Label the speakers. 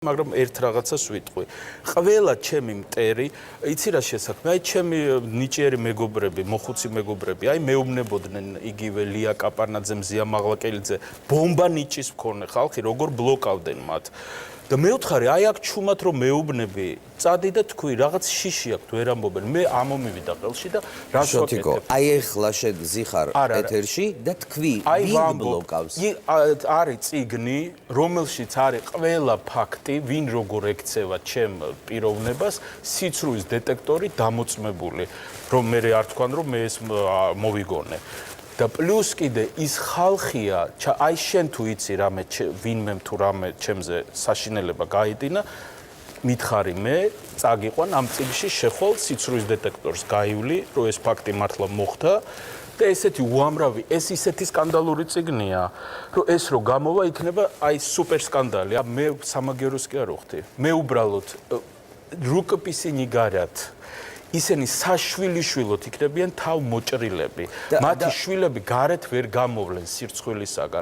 Speaker 1: მაგრამ ერთ რაღაცას ვიტყვი. ყველა ჩემი მტერი, იცი რა შესაქმე, აი ჩემი ნიჭიერი მეგობრები, მოხუცი მეგობრები, აი მეუბნებოდნენ იგივე ლია კაპარნაძე, მზია მაღლაკელიძე, ბომბა ნიჭის მქონე ხალხი, როგორ ბლოკავდნენ მათ. და მე ვთხარი, აი აქ ჩუმად რომ მეუბნები, წადი და თქვი, რაღაც შიში აქვს, ვერ ამბობენ. მე ამომივიდა ყელში და რას ვაკეთებ?
Speaker 2: აი ეხლა შეგზიხარ ეთერში და თქვი, ვინ ბლოკავს?
Speaker 1: არის წიგნი, რომელშიც არის ყველა ფაქტი, ვინ როგორ ექცევა ჩემ პიროვნებას, სიცრუის დეტექტორი დამოწმებული, რომ მე არ თქვან, რომ მე ეს მოვიგონე. და პლუს კიდე ის ხალხია, აი შენ თუ იცი რამე ვინმე თუ რამე ჩემზე საშინელება გაიდინა, მითხარი მე წაგიყვან ამ წიგნში შეხვალ სიცრუის დეტექტორს გაივლი, რომ ეს ფაქტი მართლა მოხდა და ესეთი უამრავი, ეს ისეთი სკანდალური წიგნია, რომ ეს რო გამოვა იქნება აი სუპერ სკანდალი. მე სამაგეროს კი არ ვხდი. მე უბრალოდ რუკპისი ნიგარად ისინი საშვილიშვილოდ იქნებიან თავმოჭრილები. მათი შვილები გარეთ ვერ გამოვლენ სირცხვილისაგან.